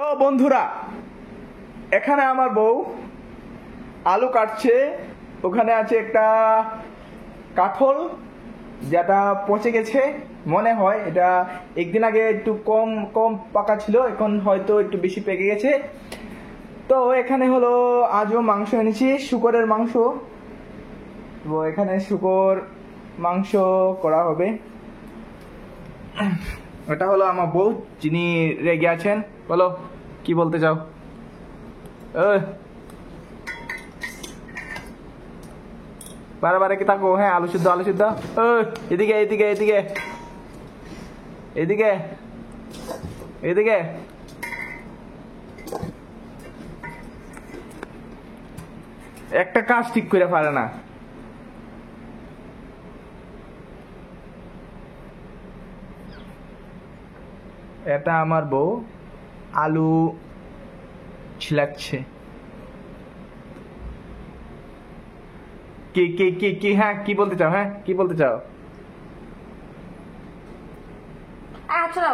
তো বন্ধুরা, এখানে আমার বউ আলু কাটছে। ওখানে আছে একটা কাঁঠাল যেটা পচে গেছে মনে হয়। এটা একদিন আগে একটু কম কম পাকা ছিল, এখন হয়তো একটু বেশি পেকে গেছে। তো এখানে হলো আজও মাংস এনেছি, শুকরের মাংস। তো এখানে শুকর মাংস করা হবে। এটা হলো আমার বউ, যিনি রেগে আছেন। বলো কি বলতে চাও? বারে বারে কি তাকো? হ্যাঁ, আলু সিদ্ধ আলু সিদ্ধ। এদিকে এদিকে এদিকে এদিকে এদিকে। একটা কাজ ঠিক করে পারে না। এটা আমার বউ আলু ছিলাচ্ছে। কি কি কি কি হ্যাঁ, কি বলতে চাও? হ্যাঁ, কি বলতে চাও? আচ্ছা